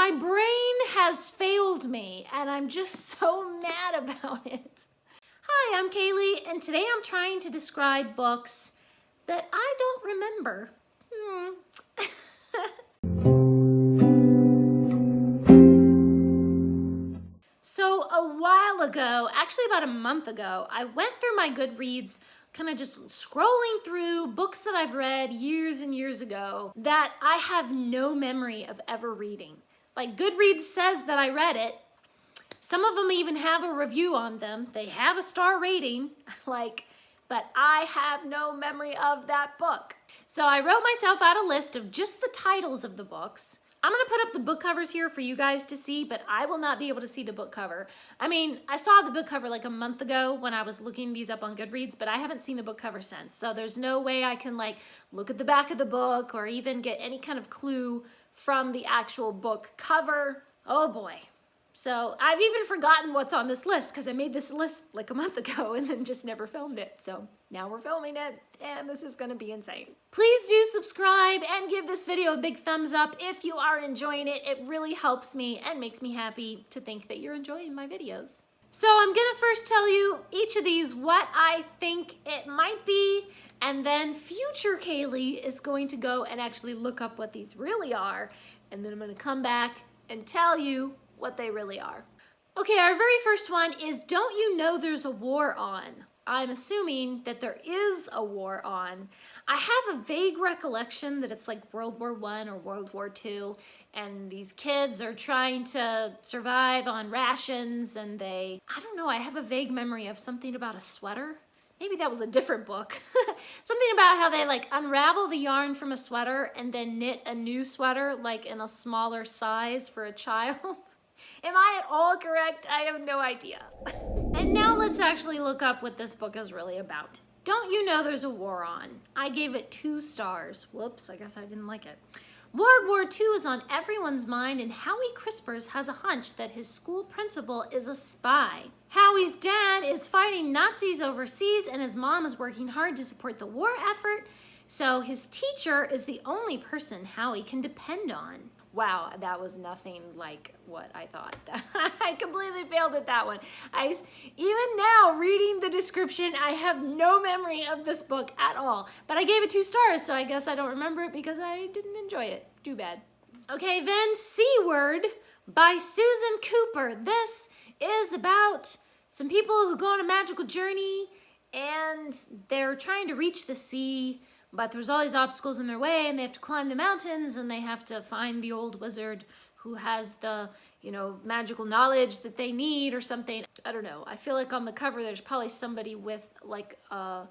my brain has failed me, and I'm just so mad about it. Hi, I'm Kaylee, and today I'm trying to describe books that I don't remember. So a while ago, actually about a month ago, I went through my Goodreads, kind of just scrolling through books that I've read years and years ago that I have no memory of ever reading. Like, Goodreads says that I read it. Some of them even have a review on them. They have a star rating, but I have no memory of that book. So I wrote myself out a list of just the titles of the books. I'm gonna put up the book covers here for you guys to see, but I will not be able to see the book cover. I mean, I saw the book cover like a month ago when I was looking these up on Goodreads, but I haven't seen the book cover since. So there's no way I can look at the back of the book or even get any kind of clue from the actual book cover. Oh boy. So I've even forgotten what's on this list because I made this list like a month ago and then just never filmed it. So now we're filming it and this is gonna be insane. Please do subscribe and give this video a big thumbs up if you are enjoying it. It really helps me and makes me happy to think that you're enjoying my videos. So I'm gonna first tell you each of these what I think it might be, and then future Kaylee is going to go and actually look up what these really are, and then I'm gonna come back and tell you what they really are. Okay, our very first one is Don't You Know There's a War On? I'm assuming that there is a war on. I have a vague recollection that it's like World War I or World War II, and these kids are trying to survive on rations, and I don't know, I have a vague memory of something about a sweater. Maybe that was a different book. Something about how they unravel the yarn from a sweater and then knit a new sweater in a smaller size for a child. Am I at all correct? I have no idea. And now let's actually look up what this book is really about. Don't You Know There's a War On? I gave it 2 stars. Whoops, I guess I didn't like it. World War II is on everyone's mind, and Howie Crispers has a hunch that his school principal is a spy. Howie's dad is fighting Nazis overseas, and his mom is working hard to support the war effort, so his teacher is the only person Howie can depend on. Wow, that was nothing like what I thought. I completely failed at that one. Even now, reading the description, I have no memory of this book at all. But I gave it 2 stars, so I guess I don't remember it because I didn't enjoy it. Too bad. Okay, then Seaward by Susan Cooper. This is about some people who go on a magical journey and they're trying to reach the sea, but there's all these obstacles in their way, and they have to climb the mountains, and they have to find the old wizard who has the, magical knowledge that they need or something. I don't know. I feel like on the cover there's probably somebody with a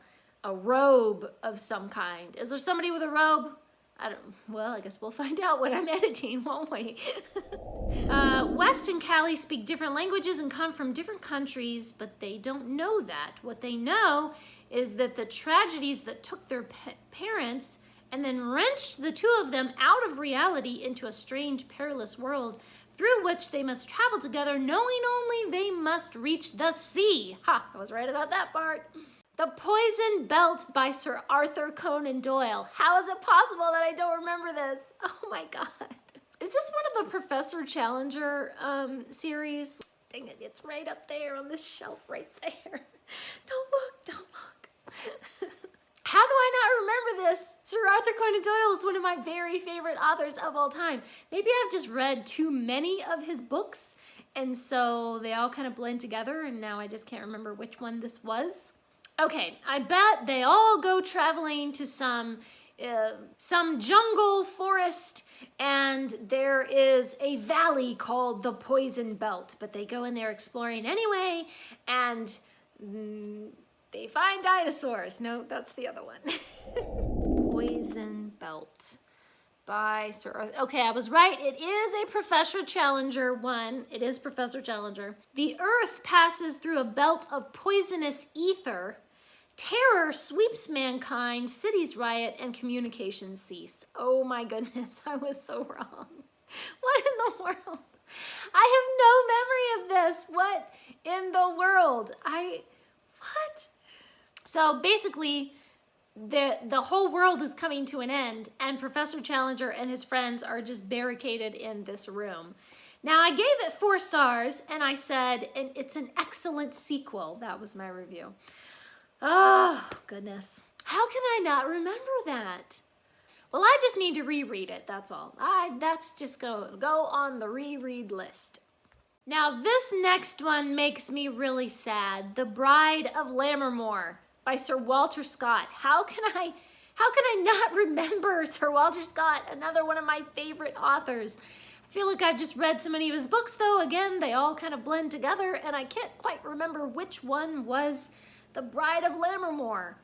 robe of some kind. Is there somebody with a robe? I guess we'll find out when I'm editing, won't we? West and Callie speak different languages and come from different countries, but they don't know that. What they know is that the tragedies that took their parents and then wrenched the 2 of them out of reality into a strange, perilous world through which they must travel together, knowing only they must reach the sea. Ha, I was right about that part. The Poison Belt by Sir Arthur Conan Doyle. How is it possible that I don't remember this? Oh my God. Is this one of the Professor Challenger series? Dang it, it's right up there on this shelf right there. Don't look. How do I not remember this? Sir Arthur Conan Doyle is one of my very favorite authors of all time. Maybe I've just read too many of his books, and so they all kind of blend together, and now I just can't remember which one this was. Okay, I bet they all go traveling to some jungle forest, and there is a valley called the Poison Belt, but they go in there exploring anyway, and they find dinosaurs. No, that's the other one. Poison Belt by Sir Arthur. Okay, I was right. It is a Professor Challenger one. It is Professor Challenger. The Earth passes through a belt of poisonous ether. Terror sweeps mankind, cities riot, and communications cease. Oh my goodness, I was so wrong. What in the world? I have no memory of this. What in the world? What? So basically, the whole world is coming to an end, and Professor Challenger and his friends are just barricaded in this room. Now, I gave it 4 stars, and I said, and it's an excellent sequel. That was my review. Oh, goodness. How can I not remember that? Well, I just need to reread it, that's all. That's just gonna go on the reread list. Now, this next one makes me really sad. The Bride of Lammermoor by Sir Walter Scott. How can I not remember Sir Walter Scott, another one of my favorite authors? I feel like I've just read so many of his books, though. Again, they all kind of blend together, and I can't quite remember which one was The Bride of Lammermoor.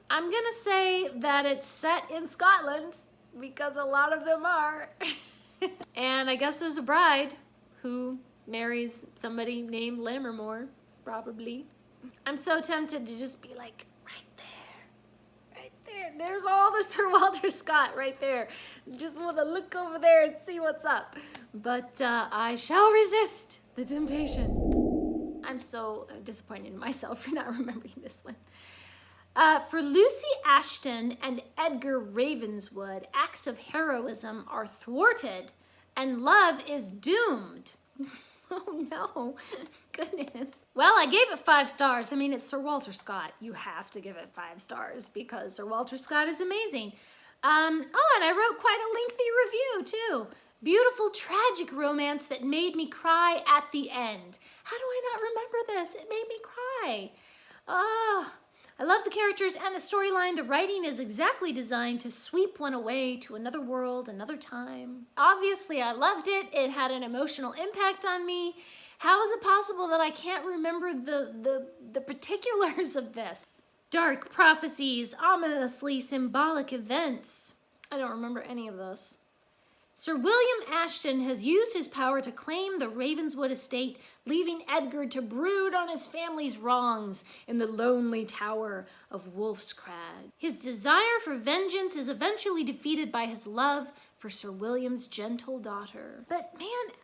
I'm gonna say that it's set in Scotland, because a lot of them are. And I guess there's a bride who marries somebody named Lammermoor, probably. I'm so tempted to just be like, right there. There's all the Sir Walter Scott right there. Just want to look over there and see what's up. But I shall resist the temptation. I'm so disappointed in myself for not remembering this one. For Lucy Ashton and Edgar Ravenswood, acts of heroism are thwarted and love is doomed. Oh no, goodness. Well, I gave it 5 stars. I mean, it's Sir Walter Scott. You have to give it 5 stars because Sir Walter Scott is amazing. And I wrote quite a lengthy review too. Beautiful, tragic romance that made me cry at the end. How do I not remember this? It made me cry. Oh, I love the characters and the storyline. The writing is exactly designed to sweep one away to another world, another time. Obviously, I loved it. It had an emotional impact on me. How is it possible that I can't remember the particulars of this? Dark prophecies, ominously symbolic events. I don't remember any of this. Sir William Ashton has used his power to claim the Ravenswood estate, leaving Edgar to brood on his family's wrongs in the lonely tower of Wolf's Crag. His desire for vengeance is eventually defeated by his love for Sir William's gentle daughter. But man,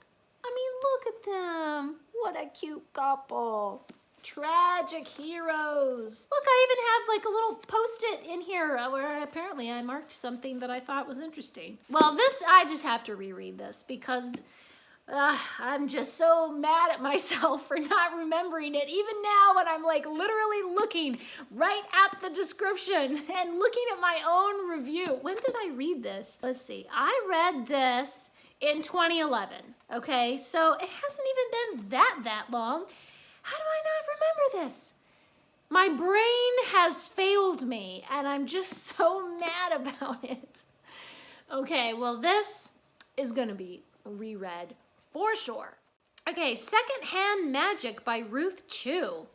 I mean, look at them. What a cute couple. Tragic heroes. Look, I even have like a little post-it in here where apparently I marked something that I thought was interesting. Well, this, I just have to reread this because I'm just so mad at myself for not remembering it. Even now when I'm like literally looking right at the description and looking at my own review. When did I read this? Let's see. I read this in 2011. Okay, so it hasn't even been that long. How do I not remember this? My brain has failed me, and I'm just so mad about it. Okay, well, this is going to be reread for sure. Okay, Secondhand Magic by Ruth Chu.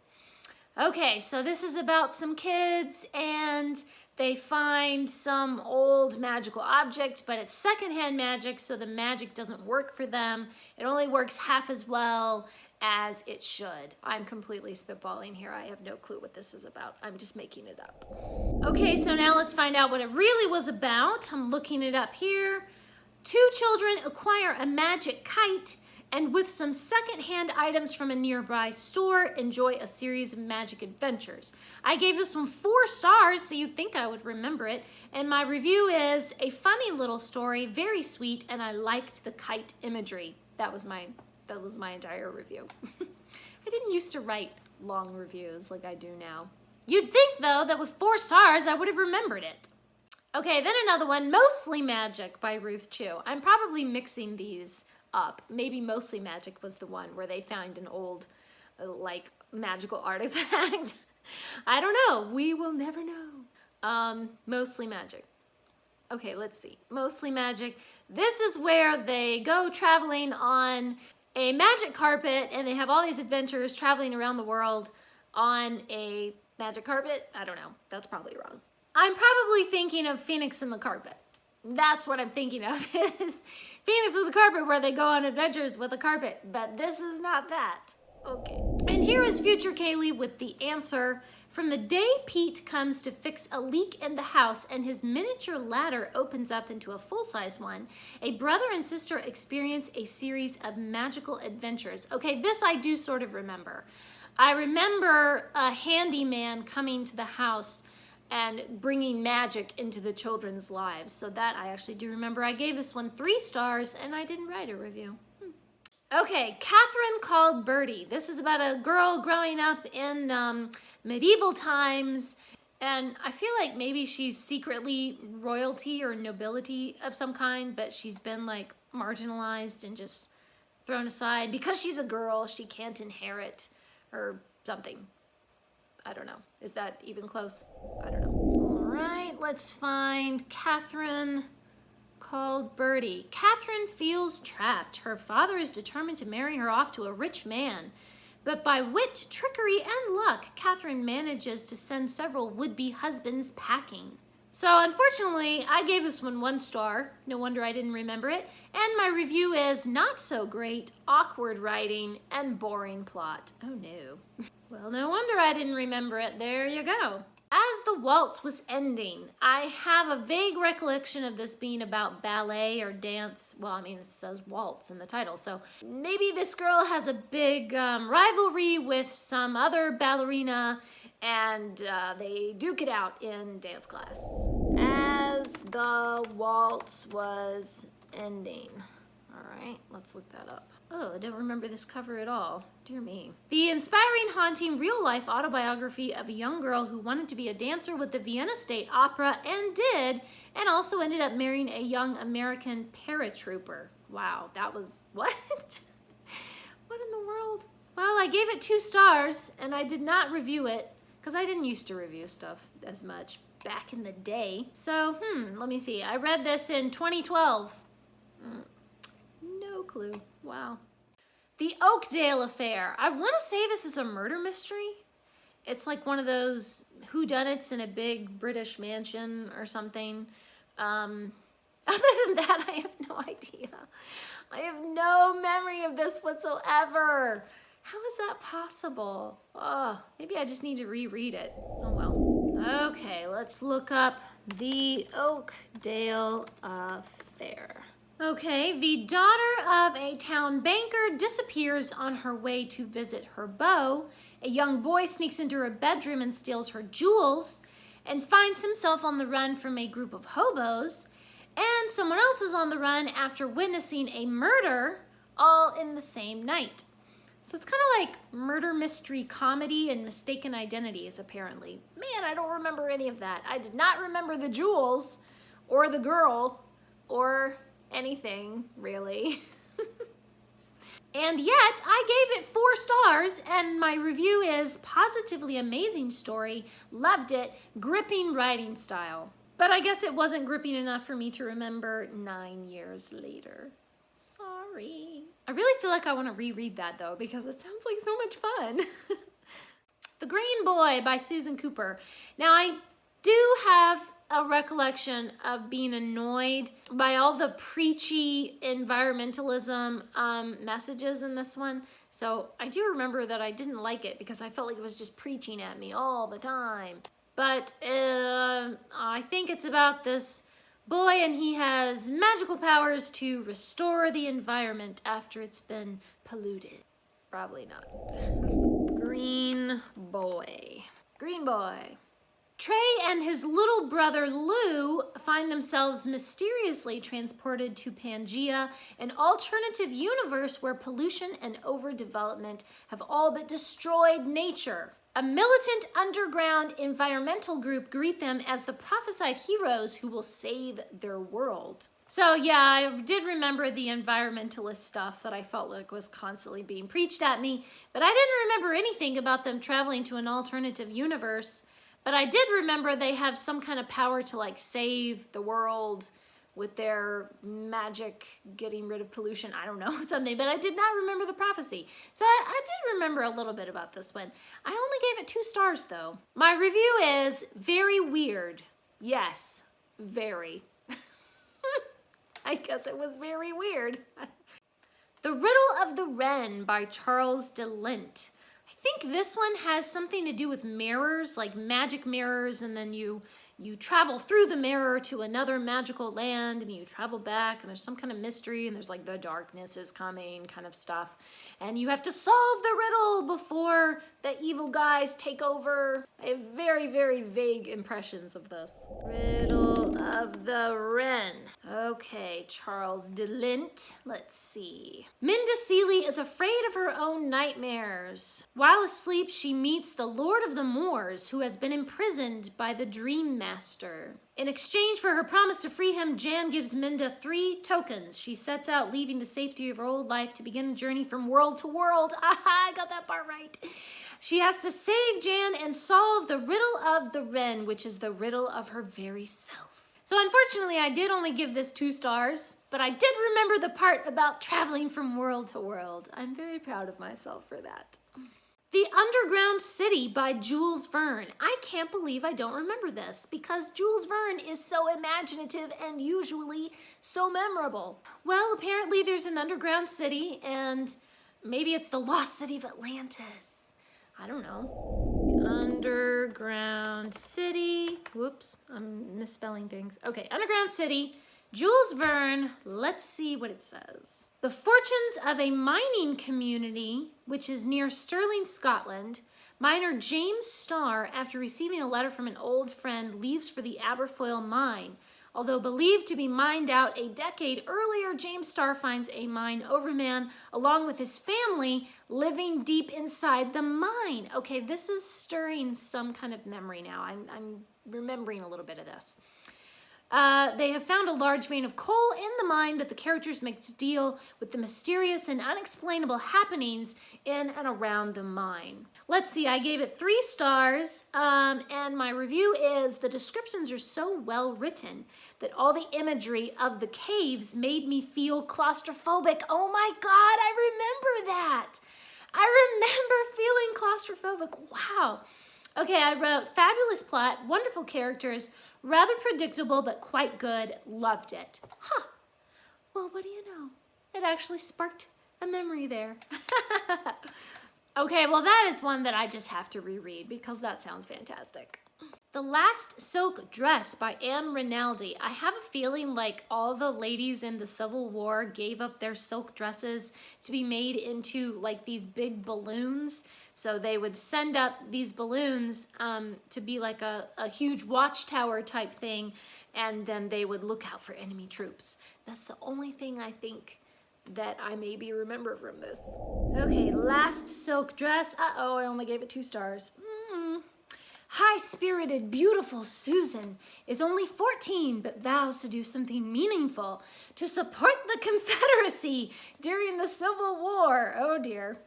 Okay, so this is about some kids, and they find some old magical object, but it's secondhand magic, so the magic doesn't work for them. It only works half as well as it should. I'm completely spitballing here. I have no clue what this is about. I'm just making it up. Okay, so now let's find out what it really was about. I'm looking it up here. 2 children acquire a magic kite and with some secondhand items from a nearby store, enjoy a series of magic adventures. I gave this one 4 stars, so you'd think I would remember it. And my review is a funny little story, very sweet, and I liked the kite imagery. That was my entire review. I didn't used to write long reviews like I do now. You'd think, though, that with 4 stars, I would have remembered it. Okay, then another one, Mostly Magic by Ruth Chu. I'm probably mixing these up. Maybe Mostly Magic was the one where they found an old, like, magical artifact. I don't know. We will never know. Mostly Magic. Okay, let's see. Mostly Magic. This is where they go traveling on a magic carpet, and they have all these adventures traveling around the world on a magic carpet. I don't know. That's probably wrong. I'm probably thinking of Phoenix and the Carpet. That's what I'm thinking of, is Phoenix with the Carpet, where they go on adventures with a carpet. But this is not that. Okay. And here is Future Kaylee with the answer. From the day Pete comes to fix a leak in the house and his miniature ladder opens up into a full-size one, a brother and sister experience a series of magical adventures. Okay, this I do sort of remember. I remember a handyman coming to the house and bringing magic into the children's lives. So that I actually do remember. I gave this one 3 stars and I didn't write a review. Okay, Catherine Called Birdy. This is about a girl growing up in medieval times, and I feel like maybe she's secretly royalty or nobility of some kind, but she's been like marginalized and just thrown aside. Because she's a girl, she can't inherit or something. I don't know. Is that even close? I don't know. All right, let's find Catherine Called Birdy. Catherine feels trapped. Her father is determined to marry her off to a rich man. But by wit, trickery, and luck, Catherine manages to send several would-be husbands packing. So unfortunately, I gave this one 1 star. No wonder I didn't remember it. And my review is not so great, awkward writing, and boring plot. Oh no. Well, no wonder I didn't remember it. There you go. As the waltz was ending, I have a vague recollection of this being about ballet or dance. Well, I mean, it says waltz in the title, so maybe this girl has a big rivalry with some other ballerina, and they duke it out in dance class. As the waltz was ending. All right, let's look that up. Oh, I don't remember this cover at all. Dear me. The inspiring, haunting, real-life autobiography of a young girl who wanted to be a dancer with the Vienna State Opera and did, and also ended up marrying a young American paratrooper. Wow, that was, what? What in the world? Well, I gave it 2 stars, and I did not review it, because I didn't used to review stuff as much back in the day. So, let me see. I read this in 2012. No clue. Wow. The Oakdale Affair. I want to say this is a murder mystery. It's like one of those whodunits in a big British mansion or something. Other than that, I have no idea. I have no memory of this whatsoever. How is that possible? Oh, maybe I just need to reread it. Oh well. Okay, let's look up the Oakdale Affair. Okay, the daughter of a town banker disappears on her way to visit her beau. A young boy sneaks into her bedroom and steals her jewels and finds himself on the run from a group of hobos. And someone else is on the run after witnessing a murder all in the same night. So it's kind of like murder mystery comedy and mistaken identities, apparently. Man, I don't remember any of that. I did not remember the jewels or the girl or anything, really. And yet, I gave it 4 stars, and my review is positively amazing story, loved it, gripping writing style. But I guess it wasn't gripping enough for me to remember 9 years later. Sorry. I really feel like I want to reread that, though, because it sounds like so much fun. The Green Boy by Susan Cooper. Now, I do have a recollection of being annoyed by all the preachy environmentalism messages in this one. So I do remember that I didn't like it because I felt like it was just preaching at me all the time. But I think it's about this boy and he has magical powers to restore the environment after it's been polluted. Probably not. Green Boy. Green Boy. Trey and his little brother Lou find themselves mysteriously transported to Pangea, an alternative universe where pollution and overdevelopment have all but destroyed nature. A militant underground environmental group greet them as the prophesied heroes who will save their world. So yeah, I did remember the environmentalist stuff that I felt like was constantly being preached at me, but I didn't remember anything about them traveling to an alternative universe. But I did remember they have some kind of power to like save the world with their magic getting rid of pollution. I don't know, something, but I did not remember the prophecy. So I did remember a little bit about this one. I only gave it 2 stars though. My review is very weird. Yes, very. I guess it was very weird. The Riddle of the Wren by Charles de Lint. I think this one has something to do with mirrors, like magic mirrors, and then you you travel through the mirror to another magical land, and you travel back, and there's some kind of mystery, and there's like the darkness is coming kind of stuff. And you have to solve the riddle before the evil guys take over. I have very, very vague impressions of this. Riddle of the Wren. Okay, Charles de Lint. Let's see. Minda Seeley is afraid of her own nightmares. While asleep, she meets the Lord of the Moors, who has been imprisoned by the Dream Master. In exchange for her promise to free him, Jan gives Minda 3 tokens. She sets out, leaving the safety of her old life to begin a journey from world to world. Aha, I got that part right. She has to save Jan and solve the riddle of the Wren, which is the riddle of her very self. So unfortunately, I did only give this 2 stars, but I did remember the part about traveling from world to world. I'm very proud of myself for that. The Underground City by Jules Verne. I can't believe I don't remember this because Jules Verne is so imaginative and usually so memorable. Well, apparently there's an underground city, and maybe it's the lost city of Atlantis. I don't know. Underground City. Whoops, I'm misspelling things. Okay, Underground City, Jules Verne. Let's see what it says. The fortunes of a mining community, which is near Stirling, Scotland. Miner James Starr, after receiving a letter from an old friend, leaves for the Aberfoyle mine. Although believed to be mined out a decade earlier, James Starr finds a mine overman along with his family living deep inside the mine. Okay, this is stirring some kind of memory now. I'm remembering a little bit of this. They have found a large vein of coal in the mine, but the characters make deal with the mysterious and unexplainable happenings in and around the mine. Let's see, I gave it 3 stars, and my review is the descriptions are so well written that all the imagery of the caves made me feel claustrophobic. Oh my God, I remember that. I remember feeling claustrophobic. Wow. Okay, I wrote fabulous plot, wonderful characters, rather predictable, but quite good. Loved it. Huh. Well, what do you know? It actually sparked a memory there. Okay, well, that is one that I just have to reread because that sounds fantastic. The Last Silk Dress by Anne Rinaldi. I have a feeling like all the ladies in the Civil War gave up their silk dresses to be made into like these big balloons. So they would send up these balloons to be like a huge watchtower type thing, and then they would look out for enemy troops. That's the only thing I think that I maybe remember from this. Okay, Last Silk Dress. Uh-oh, I only gave it 2 stars. High-spirited, beautiful Susan is only 14, but vows to do something meaningful to support the Confederacy during the Civil War. Oh dear.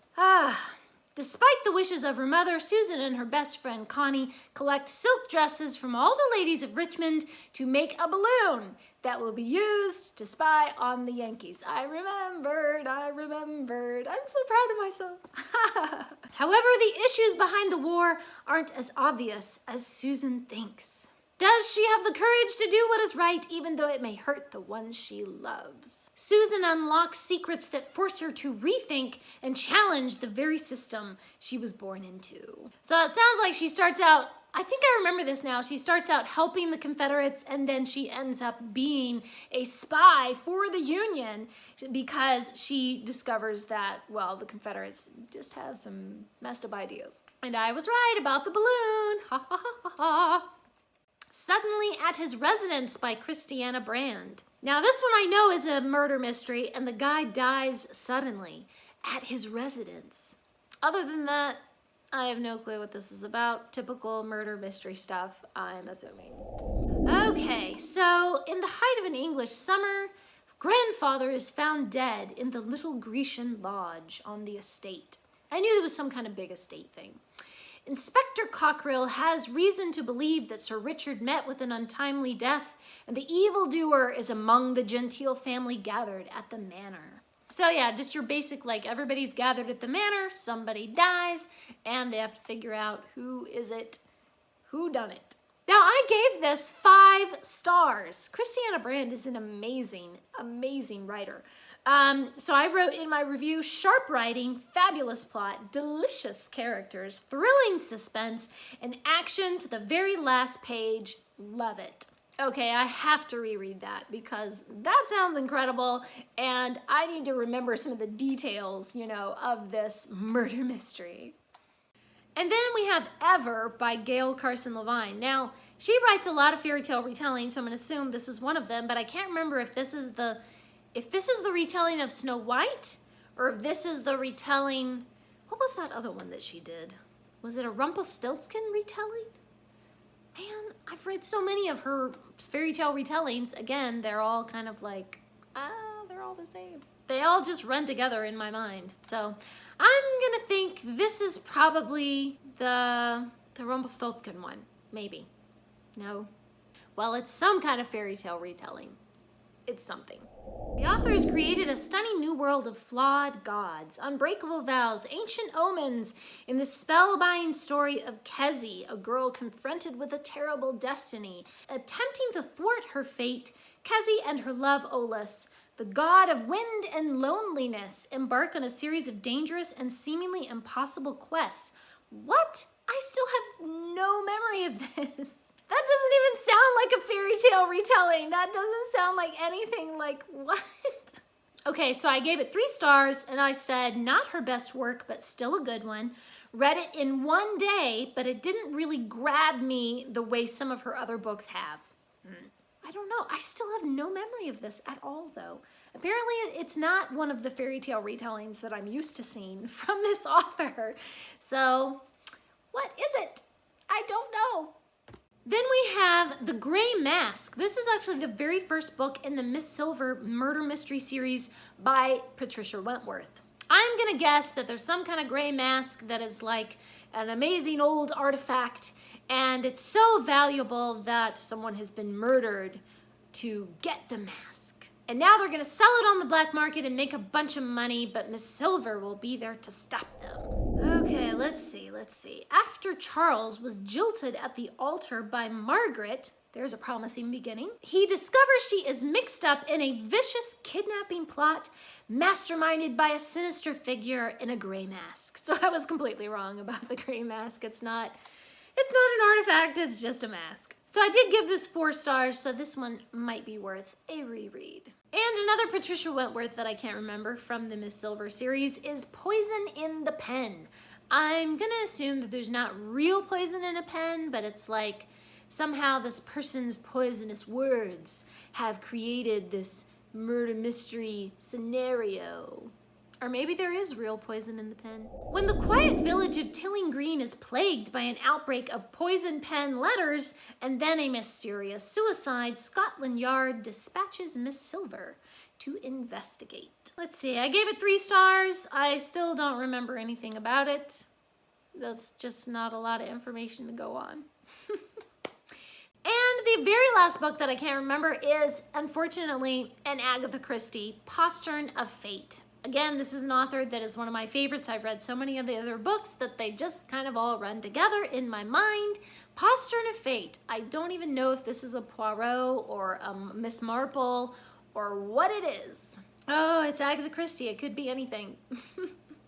Despite the wishes of her mother, Susan and her best friend Connie collect silk dresses from all the ladies of Richmond to make a balloon that will be used to spy on the Yankees. I remembered. I'm so proud of myself. However, the issues behind the war aren't as obvious as Susan thinks. Does she have the courage to do what is right, even though it may hurt the ones she loves? Susan unlocks secrets that force her to rethink and challenge the very system she was born into. So it sounds like she starts out, I think I remember this now, she starts out helping the Confederates, and then she ends up being a spy for the Union because she discovers that, well, the Confederates just have some messed up ideas. And I was right about the balloon. Ha ha ha ha ha. Suddenly at His Residence by Christianna Brand. Now this one I know is a murder mystery, and the guy dies suddenly at his residence. Other than that, I have no clue what this is about. Typical murder mystery stuff, I'm assuming. Okay, so in the height of an English summer, grandfather is found dead in the little Grecian lodge on the estate. I knew there was some kind of big estate thing. Inspector Cockrill has reason to believe that Sir Richard met with an untimely death, and the evildoer is among the genteel family gathered at the manor. So yeah, just your basic, like, everybody's gathered at the manor, somebody dies, and they have to figure out who is it, who done it. Now, I gave this 5 stars. Christianna Brand is an amazing, amazing writer. So I wrote in my review, sharp writing, fabulous plot, delicious characters, thrilling suspense, and action to the very last page. Love it. Okay, I have to reread that because that sounds incredible and I need to remember some of the details, of this murder mystery. And then we have Ever by Gail, Carson, Levine. Now, she writes a lot of fairy tale retellings, so I'm going to assume this is one of them, but I can't remember if this is the retelling of Snow White or if this is the retelling. What was that other one that she did? Was it a Rumpelstiltskin retelling? Man, I've read so many of her fairy tale retellings. Again, they're all kind of like, they're all the same. They all just run together in my mind. So I'm gonna think this is probably the Rumpelstiltskin one, maybe. No? Well, it's some kind of fairy tale retelling. It's something. The authors created a stunning new world of flawed gods, unbreakable vows, ancient omens in the spellbinding story of Kezzy, a girl confronted with a terrible destiny. Attempting to thwart her fate, Kezzy and her love Olus, the god of wind and loneliness, embark on a series of dangerous and seemingly impossible quests. What? I still have no memory of this. That doesn't even sound like a fairy tale retelling. That doesn't sound like anything like what? Okay, so I gave it 3 stars and I said not her best work, but still a good one. Read it in one day, but it didn't really grab me the way some of her other books have. I don't know. I still have no memory of this at all, though. Apparently, it's not one of the fairy tale retellings that I'm used to seeing from this author. So, what is it? I don't know. Then we have The Gray Mask. This is actually the very first book in the Miss Silver murder mystery series by Patricia Wentworth. I'm gonna guess that there's some kind of gray mask that is like an amazing old artifact, and it's so valuable that someone has been murdered to get the mask. And now they're gonna sell it on the black market and make a bunch of money, but Miss Silver will be there to stop them. Okay, let's see. After Charles was jilted at the altar by Margaret, there's a promising beginning, he discovers she is mixed up in a vicious kidnapping plot masterminded by a sinister figure in a gray mask. So I was completely wrong about the gray mask. It's not an artifact, it's just a mask. So I did give this 4 stars, so this one might be worth a reread. And another Patricia Wentworth that I can't remember from the Miss Silver series is Poison in the Pen. I'm gonna assume that there's not real poison in a pen, but it's like somehow this person's poisonous words have created this murder mystery scenario. Or maybe there is real poison in the pen. When the quiet village of Tilling Green is plagued by an outbreak of poison pen letters and then a mysterious suicide, Scotland Yard dispatches Miss Silver to investigate. Let's see, I gave it 3 stars. I still don't remember anything about it. That's just not a lot of information to go on. And the very last book that I can't remember is, unfortunately, an Agatha Christie, Postern of Fate. Again, this is an author that is one of my favorites. I've read so many of the other books that they just kind of all run together in my mind. Postern of Fate. I don't even know if this is a Poirot or a Miss Marple or what it is. Oh, it's Agatha Christie. It could be anything.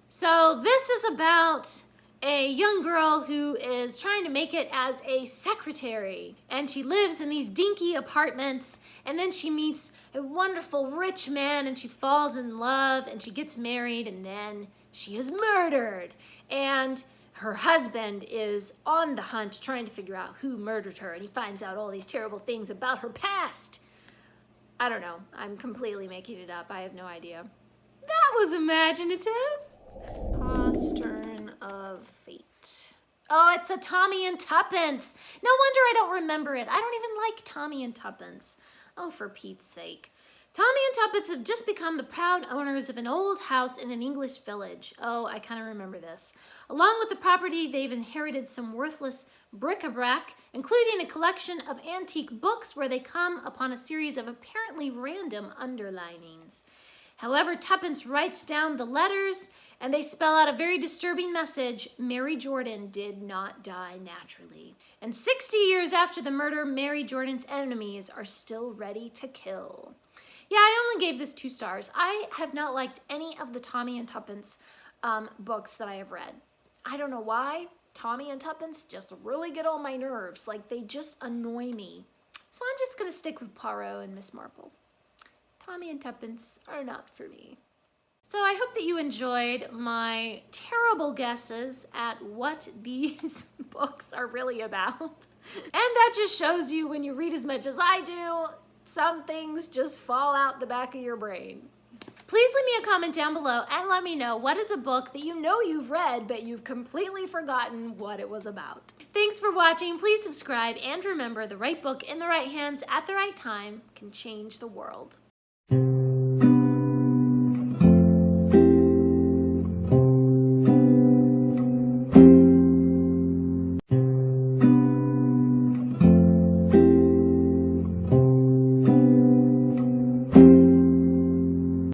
So this is about a young girl who is trying to make it as a secretary, and she lives in these dinky apartments, and then she meets a wonderful rich man and she falls in love and she gets married, and then she is murdered, and her husband is on the hunt trying to figure out who murdered her, and he finds out all these terrible things about her past. I don't know. I'm completely making it up. I have no idea. That was imaginative. Postern of Fate. Oh, it's a Tommy and Tuppence. No wonder I don't remember it. I don't even like Tommy and Tuppence. Oh, for Pete's sake. Tommy and Tuppence have just become the proud owners of an old house in an English village. Oh, I kind of remember this. Along with the property, they've inherited some worthless bric-a-brac, including a collection of antique books where they come upon a series of apparently random underlinings. However, Tuppence writes down the letters, and they spell out a very disturbing message. Mary Jordan did not die naturally. And 60 years after the murder, Mary Jordan's enemies are still ready to kill. Yeah, I only gave this 2 stars. I have not liked any of the Tommy and Tuppence books that I have read. I don't know why. Tommy and Tuppence just really get on my nerves. Like, they just annoy me. So I'm just gonna stick with Poirot and Miss Marple. Tommy and Tuppence are not for me. So I hope that you enjoyed my terrible guesses at what these books are really about. And that just shows you, when you read as much as I do, some things just fall out the back of your brain. Please leave me a comment down below and let me know, what is a book that you know you've read but you've completely forgotten what it was about. Thanks for watching. Please subscribe, and remember, the right book in the right hands at the right time can change the world.